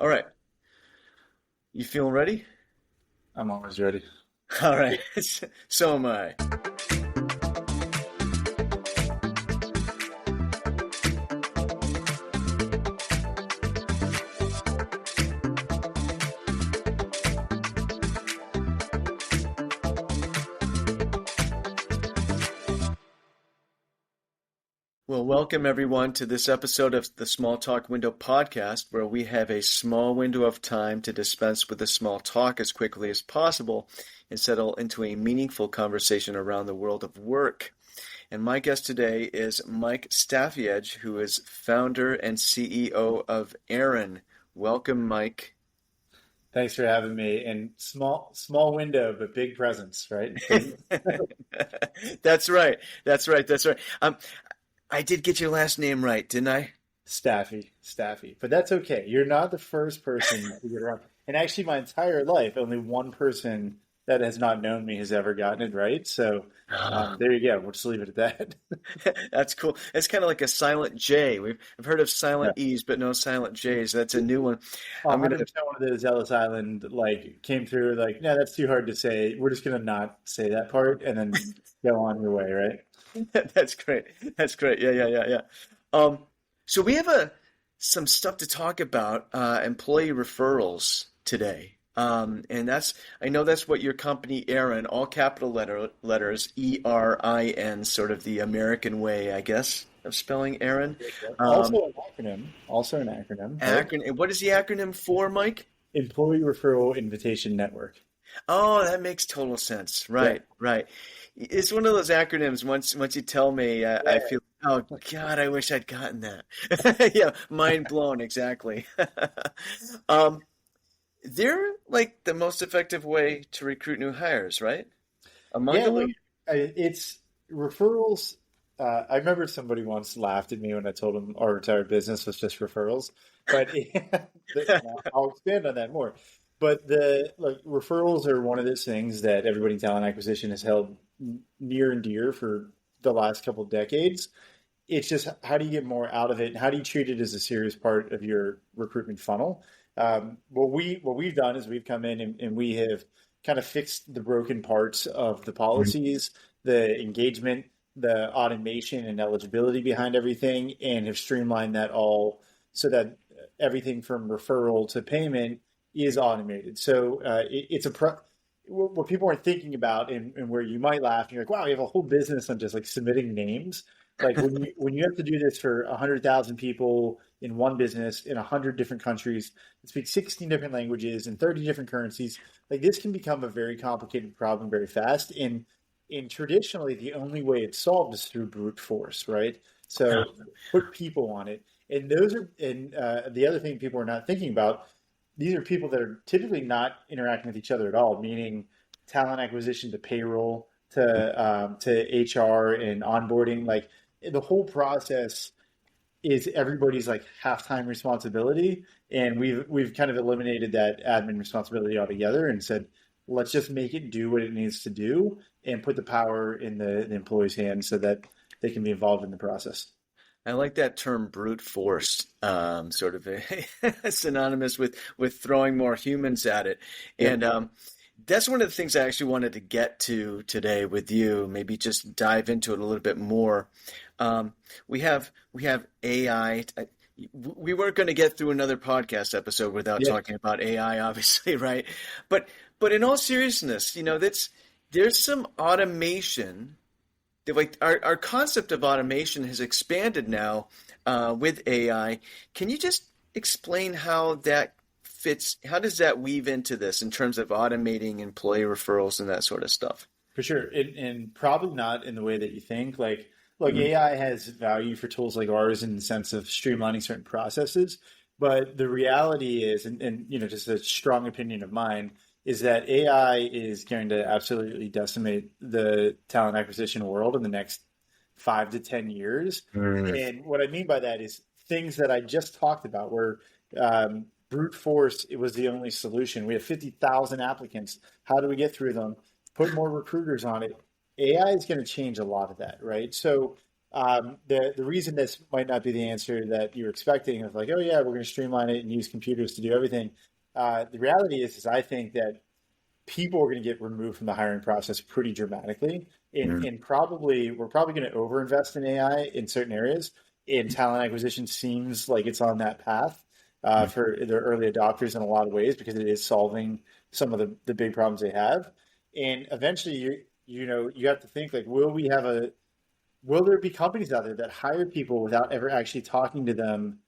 All right. You feeling ready? I'm always ready. All right. So am I. Well, welcome everyone to this episode of the Small Talk Window podcast, where we have a small window of time to dispense with the small talk as quickly as possible and settle into a meaningful conversation around the world of work. And my guest today is Mike Stafiej, who is founder and CEO of ERIN. Welcome, Mike. Thanks for having me. And small window, but big presence, right? That's right. That's right. That's right. I did get your last name right, didn't I? Staffy. But that's okay. You're not the first person to get it wrong. And actually, my entire life, only one person that has not known me has ever gotten it right. So there you go. We'll just leave it at that. That's cool. It's kind of like a silent J. I've heard of Yeah. silent E's, but no silent J's. That's a new one. I'm gonna. 100% one of those Ellis Island came through no, that's too hard to say. We're just gonna not say that part and then go on your way, right? That's great. That's great. Yeah. Um, so we have some stuff to talk about. Employee referrals today. And I know that's what your company, ERIN, all capital letters, ERIN, sort of the American way, I guess, of spelling ERIN. Um, Also an acronym. Also an acronym, right? acronym. What is the acronym for, Mike? Employee Referral Invitation Network. Oh, that makes total sense. Yeah. Right. It's one of those acronyms. Once you tell me, I Yeah. feel, oh God, I wish I'd gotten that. Yeah, mind blown. Exactly. Um, they're like the most effective way to recruit new hires, right? Among Yeah, them? it's referrals. I remember somebody once laughed at me when I told them our entire business was just referrals, but I'll expand on that more. But referrals are one of those things that everybody in talent acquisition has held near and dear for the last couple of decades. It's just how do you get more out of it, and how do you treat it as a serious part of your recruitment funnel? What we've done is we've come in and we have kind of fixed the broken parts of the policies, the engagement, the automation and eligibility behind everything, and have streamlined that all so that everything from referral to payment is automated. So it's what people aren't thinking about, and where you might laugh, and you're like, wow, you have a whole business on just like submitting names. Like when you have to do this for 100,000 people in one business in 100 different countries that speak 16 different languages and 30 different currencies, like this can become a very complicated problem very fast. And traditionally, the only way it's solved is through brute force, right? So put people on it, and the other thing people are not thinking about. These are people that are typically not interacting with each other at all, meaning talent acquisition to payroll to HR and onboarding. Like the whole process is everybody's like half-time responsibility, and we've kind of eliminated that admin responsibility altogether and said, let's just make it do what it needs to do and put the power in the employee's hands so that they can be involved in the process. I like that term brute force, sort of synonymous with throwing more humans at it. Yep. And that's one of the things I actually wanted to get to today with you, maybe just dive into it a little bit more. Um, we have AI. We weren't going to get through another podcast episode without Yeah. talking about AI, obviously, right? But in all seriousness, there's some automation like our concept of automation has expanded now with AI. Can you just explain how that fits? How does that weave into this in terms of automating employee referrals and that sort of stuff? For sure, and probably not in the way that you think. Like Mhm. AI has value for tools like ours in the sense of streamlining certain processes, but the reality is, and just a strong opinion of mine, is that AI is going to absolutely decimate the talent acquisition world in the next 5 to 10 years. Mm. And what I mean by that is things that I just talked about, where brute force it was the only solution. We have 50,000 applicants. How do we get through them? Put more recruiters on it. AI is going to change a lot of that, right? So The reason this might not be the answer that you're expecting of like, oh yeah, we're going to streamline it and use computers to do everything. The reality is I think that people are going to get removed from the hiring process pretty dramatically. And probably we're probably going to overinvest in AI in certain areas. And talent acquisition seems like it's on that path for the early adopters in a lot of ways because it is solving some of the big problems they have. And eventually, you have to think like, will there be companies out there that hire people without ever actually talking to them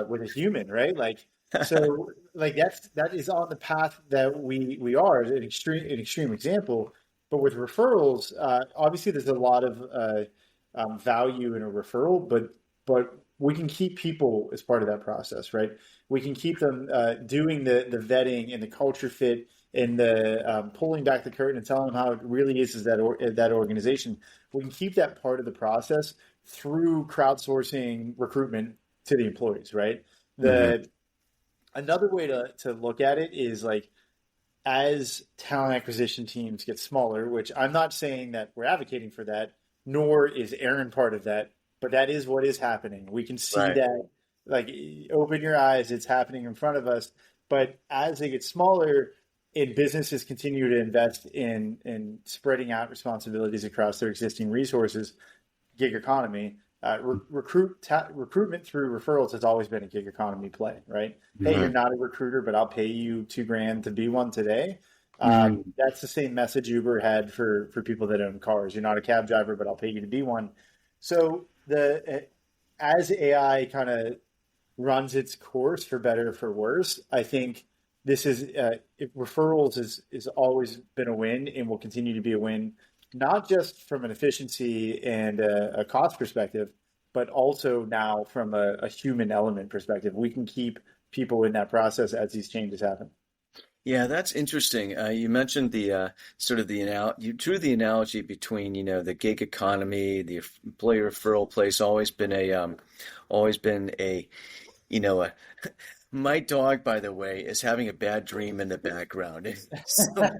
with a human, right? So that is on the path that we are an extreme example. But with referrals, obviously there's a lot of value in a referral, but we can keep people as part of that process, right? We can keep them doing the vetting and the culture fit and the pulling back the curtain and telling them how it really is that organization. We can keep that part of the process through crowdsourcing recruitment to the employees, right? Another way to look at it is like as talent acquisition teams get smaller, which I'm not saying that we're advocating for that, nor is ERIN part of that, but that is what is happening. We can see that, like, open your eyes, it's happening in front of us. But as they get smaller and businesses continue to invest in spreading out responsibilities across their existing resources, gig economy, recruitment through referrals has always been a gig economy play, right? Hey, you're not a recruiter, but I'll pay you $2,000 to be one today. That's the same message Uber had for people that own cars. You're not a cab driver, but I'll pay you to be one. So as AI kind of runs its course for better or for worse, I think this is referrals is always been a win and will continue to be a win, not just from an efficiency and a cost perspective, but also now from a human element perspective. We can keep people in that process as these changes happen. Yeah, that's interesting. You mentioned the sort of you drew the analogy between the gig economy, the employee referral place. Always been a a my dog, by the way, is having a bad dream in the background. So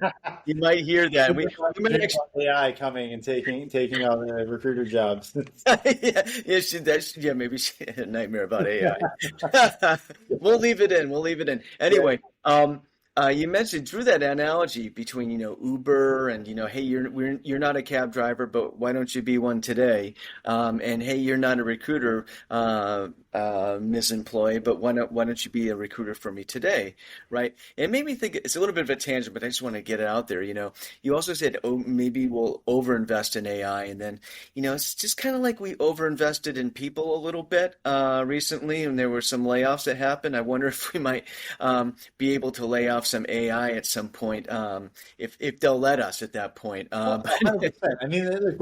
you might hear that. We might actually AI coming and taking all the recruiter jobs. Maybe she had a nightmare about AI. We'll leave it in. We'll leave it in. Anyway, you drew that analogy between Uber and hey, you're not a cab driver, but why don't you be one today? And hey, you're not a recruiter, Ms. Employee, but why don't you be a recruiter for me today, right? It made me think it's a little bit of a tangent, but I just want to get it out there. You also said, oh, maybe we'll overinvest in AI, and then it's just kind of like we overinvested in people a little bit recently, and there were some layoffs that happened. I wonder if we might be able to lay off some AI at some point, if they'll let us at that point. 100%. I mean, like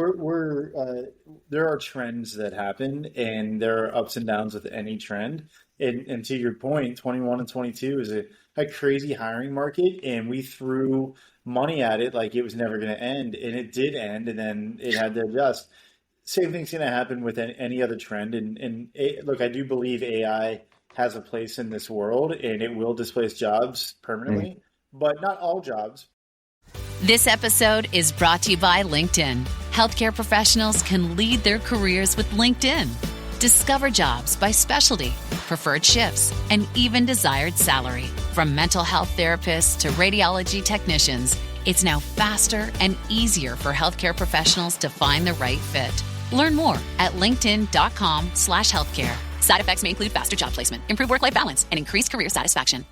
there are trends that happen, and there are ups and downs with any trend. And to your point, 21 and 22 is a crazy hiring market, and we threw money at it like it was never going to end, and it did end, and then it had to adjust. Same thing's going to happen with any other trend. Look, I do believe AI has a place in this world, and it will displace jobs permanently, but not all jobs. This episode is brought to you by LinkedIn. Healthcare professionals can lead their careers with LinkedIn. Discover jobs by specialty, preferred shifts, and even desired salary. From mental health therapists to radiology technicians, it's now faster and easier for healthcare professionals to find the right fit. Learn more at linkedin.com/healthcare. Side effects may include faster job placement, improved work-life balance, and increased career satisfaction.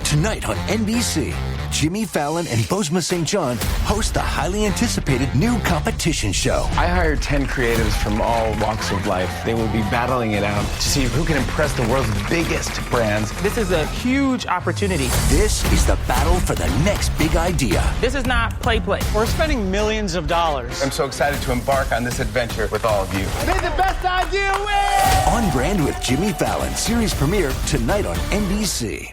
Tonight on NBC, Jimmy Fallon and Bozoma St. John host the highly anticipated new competition show. I hired 10 creatives from all walks of life. They will be battling it out to see who can impress the world's biggest brands. This is a huge opportunity. This is the battle for the next big idea. This is not play. We're spending millions of dollars. I'm so excited to embark on this adventure with all of you. May the best idea win! On Brand with Jimmy Fallon, series premiere tonight on NBC.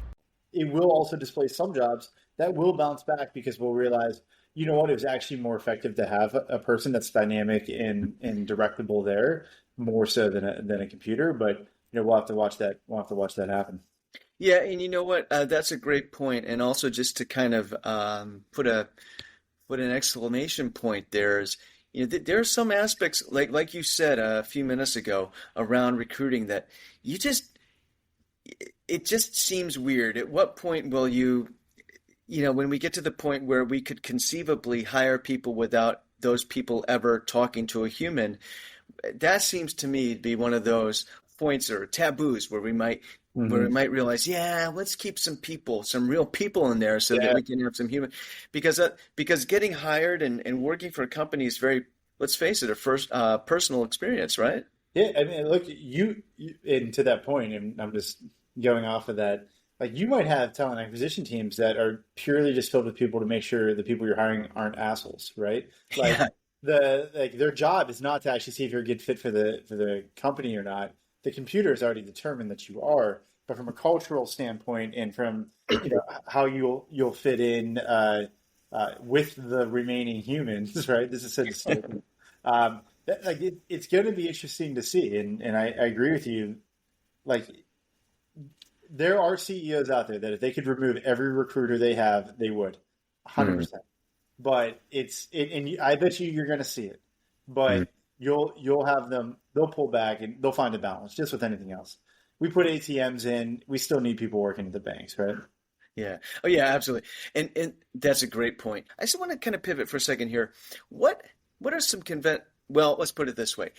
It will also displace some jobs that will bounce back because we'll realize, you know what, it was actually more effective to have a person that's dynamic and directable there more so than a computer. But we'll have to watch that. We'll have to watch that happen. Yeah, and you know what? That's a great point. And also just to kind of put an exclamation point there is, there are some aspects like you said a few minutes ago around recruiting that you just it just seems weird. At what point will when we get to the point where we could conceivably hire people without those people ever talking to a human, that seems to me to be one of those points or taboos where we might realize, yeah, let's keep some real people in there so that we can have some human, because getting hired and working for a company is very, let's face it, a first personal experience, right? Yeah, I mean, look, and to that point, and I'm just going off of that, like you might have talent acquisition teams that are purely just filled with people to make sure the people you're hiring aren't assholes, right? Like their job is not to actually see if you're a good fit for the company or not. The computer has already determined that you are, but from a cultural standpoint and from how you'll fit in with the remaining humans, right? This is such a statement. It's going to be interesting to see, and I agree with you. Like, there are CEOs out there that if they could remove every recruiter they have, they would, 100%. But and I bet you're going to see it. But you'll have them. They'll pull back and they'll find a balance, just with anything else. We put ATMs in. We still need people working at the banks, right? Yeah. Oh, yeah, absolutely. And that's a great point. I just want to kind of pivot for a second here. What are some well, let's put it this way.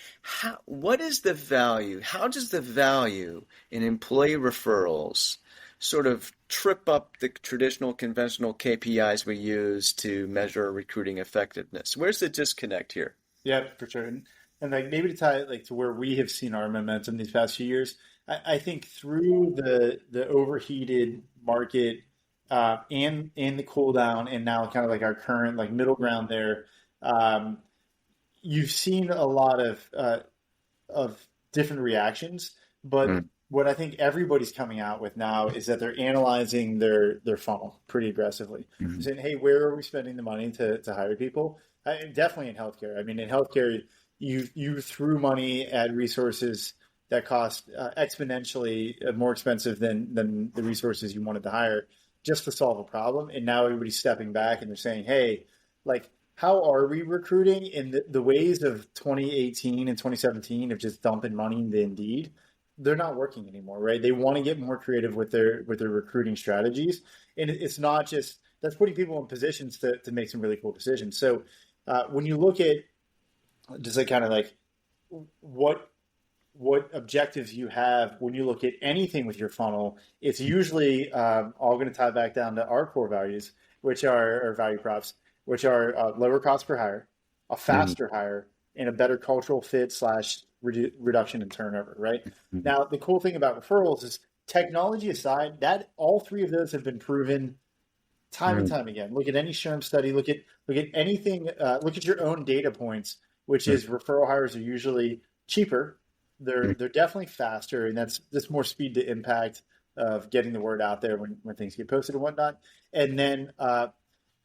What is the value? How does the value in employee referrals sort of trip up the traditional conventional KPIs we use to measure recruiting effectiveness? Where's the disconnect here? Yeah, for sure. And like maybe to tie it to where we have seen our momentum these past few years, I think through the overheated market and the cool down, and now kind of like our current like middle ground there, you've seen a lot of different reactions. But what I think everybody's coming out with now is that they're analyzing their funnel pretty aggressively, saying, "Hey, where are we spending the money to hire people?" Definitely in healthcare. I mean, in healthcare, you threw money at resources that cost exponentially more expensive than the resources you wanted to hire just to solve a problem. And now everybody's stepping back and they're saying, "Hey, like, how are we recruiting?" In the ways of 2018 and 2017 of just dumping money into Indeed, they're not working anymore, right? They want to get more creative with their recruiting strategies, and it's not just that's putting people in positions to make some really cool decisions. So when you look at just like kind of like what objectives you have when you look at anything with your funnel, it's usually all going to tie back down to our core values, which are our value props, which are lower cost per hire, a faster hire, and a better cultural fit / reduction in turnover, right? Now, the cool thing about referrals is, technology aside, that all three of those have been proven time and time again. Look at any SHRM study, look at anything, look at your own data points, which is referral hires are usually cheaper. They're definitely faster, and that's more speed to impact of getting the word out there when things get posted and whatnot. And then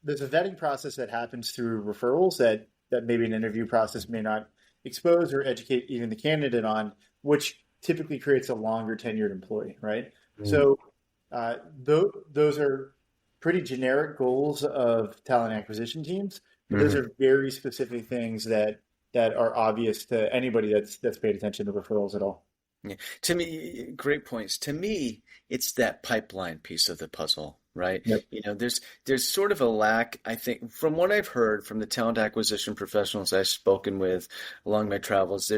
there's a vetting process that happens through referrals that maybe an interview process may not expose or educate even the candidate on, which typically creates a longer tenured employee, right? So those are pretty generic goals of talent acquisition teams. Those are very specific things that are obvious to anybody that's paid attention to referrals at all. Yeah. To me, great points. To me, it's that pipeline piece of the puzzle, right? Yep. There's sort of a lack, I think, from what I've heard from the talent acquisition professionals I've spoken with along my travels.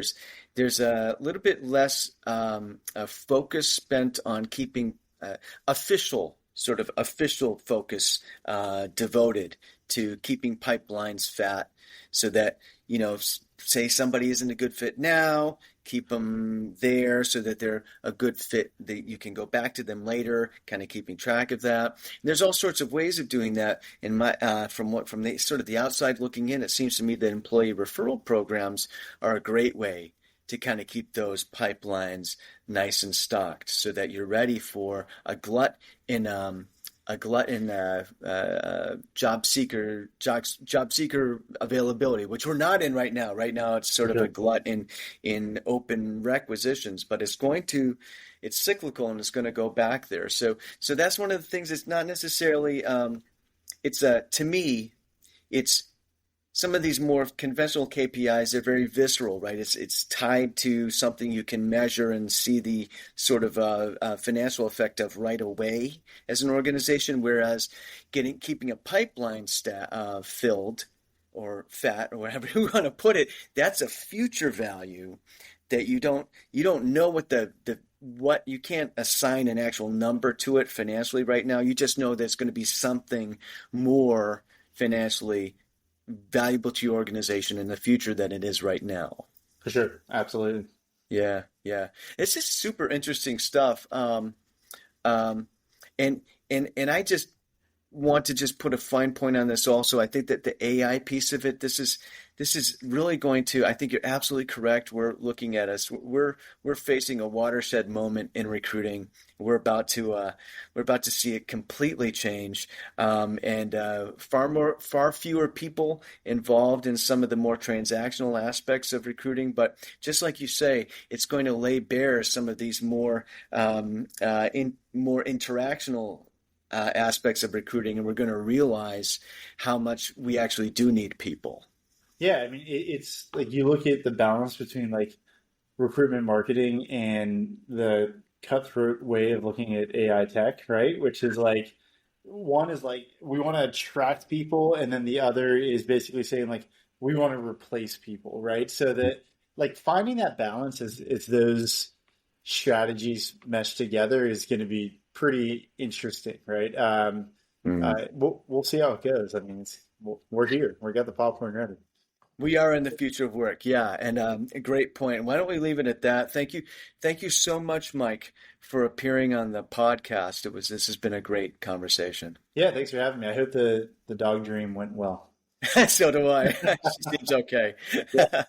There's a little bit less a focus spent on keeping official focus devoted to keeping pipelines fat, so that say somebody isn't a good fit now, keep them there so that they're a good fit, that you can go back to them later, kind of keeping track of that. And there's all sorts of ways of doing that. In my from the sort of the outside looking in, it seems to me that employee referral programs are a great way to kind of keep those pipelines nice and stocked, so that you're ready for a glut in job seeker availability, which we're not in right now. Right now, it's sort of a glut in open requisitions, but it's cyclical and it's going to go back there. So that's one of the things. It's not necessarily. To me, it's some of these more conventional KPIs are very visceral, right? It's tied to something you can measure and see the sort of financial effect of right away as an organization, whereas keeping a pipeline filled or fat or whatever you want to put it, that's a future value that you don't know what you can't assign an actual number to it financially right now. You just know there's going to be something more financially valuable to your organization in the future than it is right now. For sure. Absolutely. Yeah. It's just super interesting stuff. And I just want to just put a fine point on this also. I think that the AI piece of it, this is really going to, I think you're absolutely correct. We're looking at we're facing a watershed moment in recruiting. We're about to see it completely change, and far fewer people involved in some of the more transactional aspects of recruiting. But just like you say, it's going to lay bare some of these more more interactional aspects of recruiting, and we're going to realize how much we actually do need people. Yeah, I mean, it's like you look at the balance between like recruitment marketing and the cutthroat way of looking at AI tech, right? Which is like, one is like, we want to attract people, and then the other is basically saying like, we want to replace people, right? So that like finding that balance is those strategies meshed together is going to be pretty interesting, right? We'll see how it goes. I mean, we're here. We got the popcorn ready. We are in the future of work, yeah, and a great point. Why don't we leave it at that? Thank you so much, Mike, for appearing on the podcast. This has been a great conversation. Yeah, thanks for having me. I hope the dog dream went well. So do I. She seems okay. Yeah.